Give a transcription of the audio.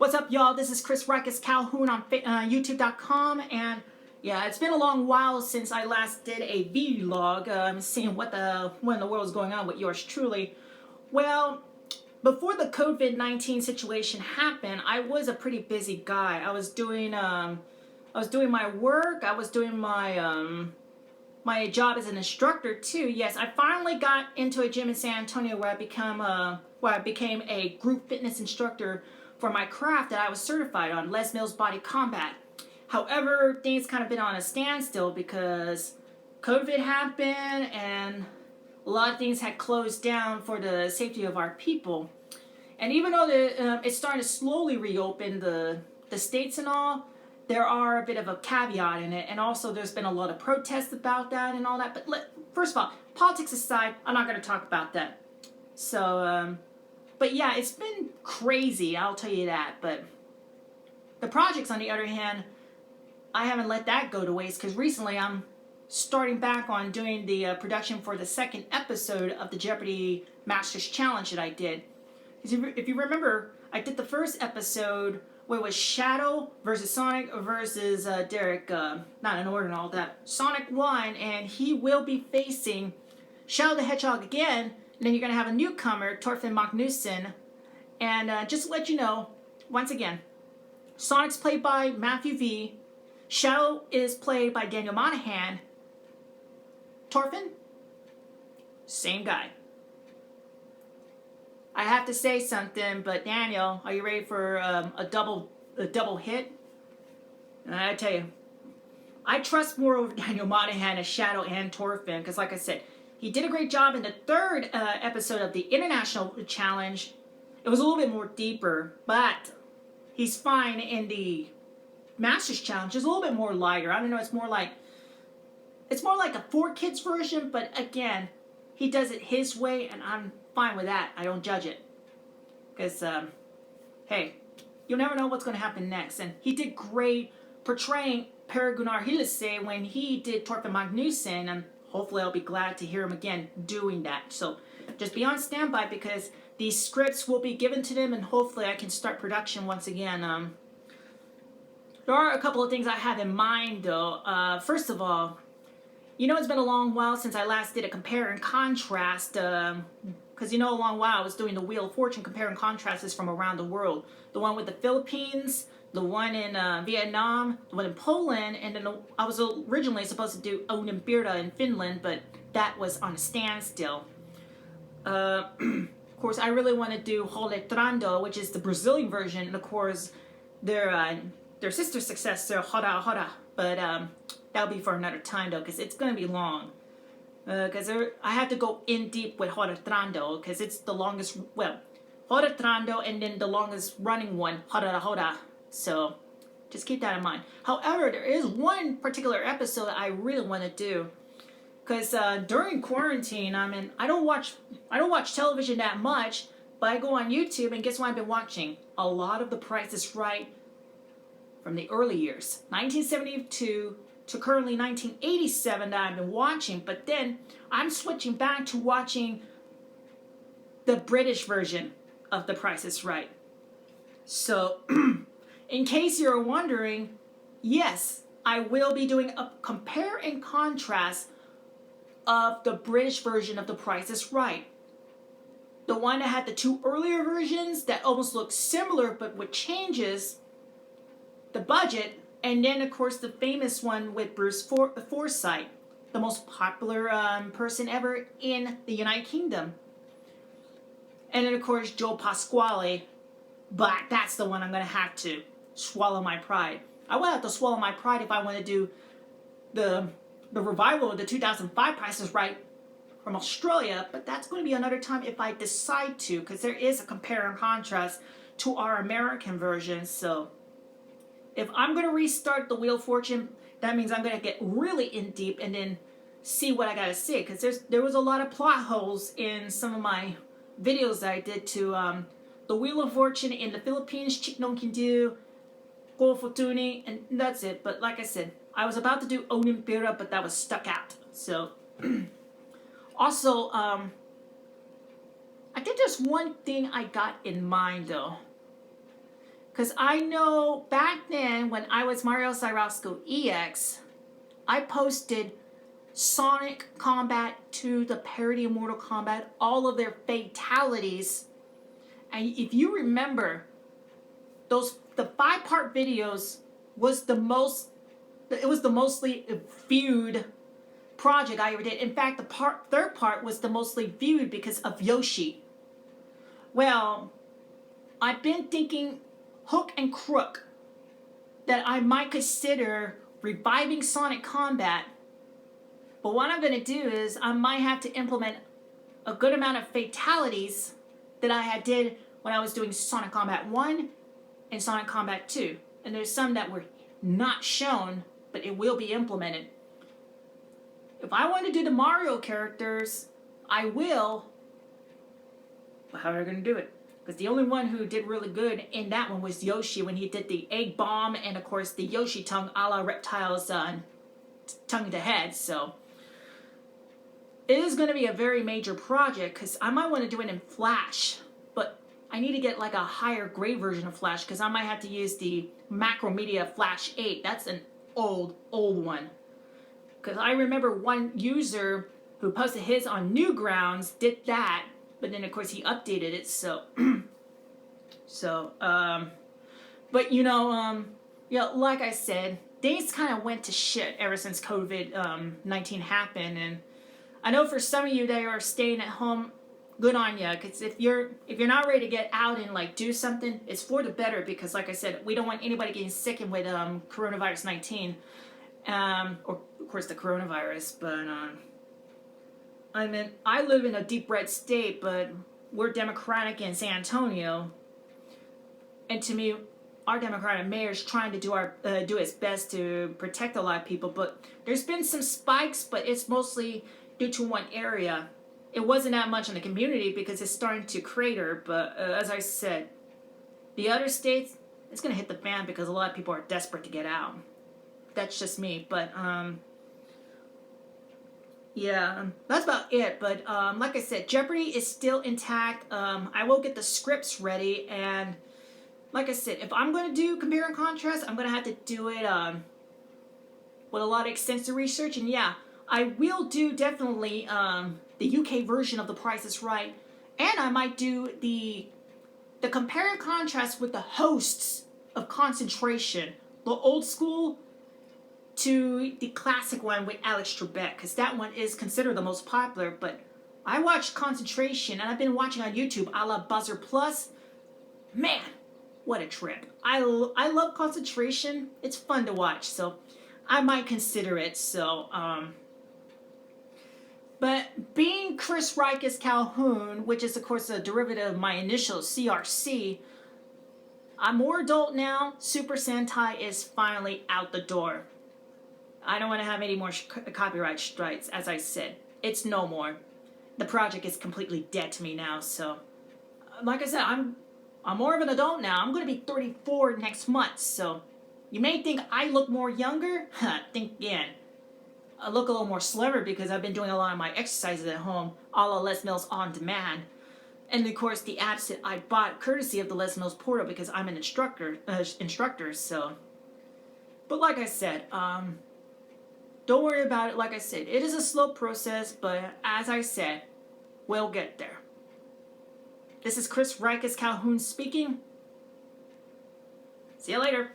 What's up, y'all? This is Chris Rikus Calhoun on YouTube.com, and yeah, it's been a long while since I last did a vlog, seeing what in the world is going on with yours truly. Well, before the COVID-19 situation happened, I was a pretty busy guy. I was doing my work. I was doing my job as an instructor too. Yes, I finally got into a gym in San Antonio where I became a group fitness instructor for my craft that I was certified on, Les Mills Body Combat. However, things kind of been on a standstill because COVID happened and a lot of things had closed down for the safety of our people. And even though it's starting to slowly reopen the states and all, there are a bit of a caveat in it. And also there's been a lot of protests about that and all that. But first of all, politics aside, I'm not going to talk about that. So, but yeah, it's been crazy, I'll tell you that. But the projects, on the other hand, I haven't let that go to waste because recently I'm starting back on doing the production for the second episode of the Jeopardy Masters Challenge that I did. If you remember, I did the first episode where it was Shadow versus Sonic versus Derek, not in order and all that. Sonic won, and he will be facing Shadow the Hedgehog again. And then you're going to have a newcomer, Torfinn Magnuson. And just to let you know, once again, Sonic's played by Matthew V. Shadow is played by Daniel Monahan. Torfinn, same guy. I have to say something, but Daniel, are you ready for a double hit? And I tell you, I trust more over Daniel Monahan as Shadow and Torfinn because, like I said, he did a great job in the third episode of the International Challenge. It was a little bit more deeper, but he's fine in the Masters Challenge. It's a little bit more lighter. I don't know. It's more like a 4Kids version, but again, he does it his way, and I'm fine with that. I don't judge it because, hey, you'll never know what's going to happen next. And he did great portraying Per Gunnar Hillese when he did Torfinn Magnuson, and hopefully I'll be glad to hear him again doing that. So just be on standby because these scripts will be given to them and hopefully I can start production once again. There are a couple of things I have in mind though. First of all, you know it's been a long while since I last did a compare and contrast because a long while I was doing the Wheel of Fortune compare and contrasts from around the world. The one with the Philippines, the one in Vietnam, the one in Poland, and then I was originally supposed to do Onimbirta in Finland, but that was on a standstill. Of course, I really want to do Roletrando, which is the Brazilian version, and of course, their sister successor, Hora Hora, but that'll be for another time, though, because it's going to be long. Because I have to go in deep with Roletrando, because it's the longest, Roletrando, and then the longest running one, Hora Hora. So just keep that in mind. However, there is one particular episode that I really want to do because during quarantine, I don't watch television that much, but I go on YouTube and guess what I've been watching? A lot of The Price is Right from the early years, 1972 to currently 1987 that I've been watching. But then I'm switching back to watching the British version of The Price is Right. So in case you're wondering, yes, I will be doing a compare and contrast of the British version of The Price is Right. The one that had the two earlier versions that almost look similar but with changes, the budget, and then of course the famous one with Bruce Forsyth, the most popular person ever in the United Kingdom. And then of course Joe Pasquale, but that's the one I'm going to have to swallow my pride. I will have to swallow my pride if I want to do the revival of the 2005 Price is Right from Australia, but that's going to be another time if I decide to, because there is a compare and contrast to our American version. So if I'm going to restart the Wheel of Fortune, that means I'm going to get really in deep and then see what I got to see, because there was a lot of plot holes in some of my videos that I did to the Wheel of Fortune in the Philippines, Chiknong Kindu, Go Fortuni, and that's it. But like I said, I was about to do Onimbirta, but that was stuck out. So, also, I think there's one thing I got in mind though. Because I know back then when I was Mario Cyrosco EX, I posted Sonic Kombat 2, the parody of Mortal Kombat, all of their fatalities. And if you remember, the 5-part videos was the mostly viewed project I ever did. In fact, the third part was the mostly viewed because of Yoshi. Well, I've been thinking hook and crook that I might consider reviving Sonic Kombat. But what I'm going to do is I might have to implement a good amount of fatalities that I had did when I was doing Sonic Kombat 1 and Sonic Kombat 2. And there's some that were not shown, but it will be implemented. If I want to do the Mario characters, I will. But how are I going to do it? Because the only one who did really good in that one was Yoshi when he did the egg bomb and, of course, the Yoshi tongue a la Reptile's tongue to head. So it is going to be a very major project because I might want to do it in Flash. But I need to get like a higher grade version of Flash because I might have to use the Macromedia Flash 8. That's an old one. Because I remember one user who posted his on Newgrounds did that. But then, of course, he updated it, so... but, like I said, things kind of went to shit ever since COVID-19 happened, and I know for some of you that are staying at home, good on you, because if you're not ready to get out and, like, do something, it's for the better, because, like I said, we don't want anybody getting sick with coronavirus 19, or, of course, the coronavirus, but, I mean, I live in a deep red state, but we're Democratic in San Antonio. And to me, our Democratic mayor is trying to do its best to protect a lot of people. But there's been some spikes, but it's mostly due to one area. It wasn't that much in the community because it's starting to crater. But as I said, the other states, it's going to hit the fan because a lot of people are desperate to get out. That's just me. But, yeah, that's about it. But like I said, Jeopardy is still intact. I will get the scripts ready. And like I said, if I'm going to do compare and contrast, I'm going to have to do it with a lot of extensive research. And yeah, I will do definitely the UK version of The Price is Right. And I might do the compare and contrast with the hosts of Concentration. The old school to the classic one with Alex Trebek, because that one is considered the most popular. But I watched Concentration, and I've been watching on YouTube a la Buzzer Plus. Man, what a trip. I love Concentration. It's fun to watch, so I might consider it. So, but being Chris Rikus Calhoun, which is, of course, a derivative of my initial CRC, I'm more adult now. Super Sentai is finally out the door. I don't want to have any more copyright strikes, as I said. It's no more. The project is completely dead to me now, so... Like I said, I'm more of an adult now. I'm going to be 34 next month, so... You may think I look more younger? Think again. I look a little more slimmer because I've been doing a lot of my exercises at home, a la Les Mills On Demand. And, of course, the apps that I bought courtesy of the Les Mills portal because I'm an instructor, so... But like I said, don't worry about it. Like I said, it is a slow process, but as I said, we'll get there. This is Chris Rikus Calhoun speaking. See you later.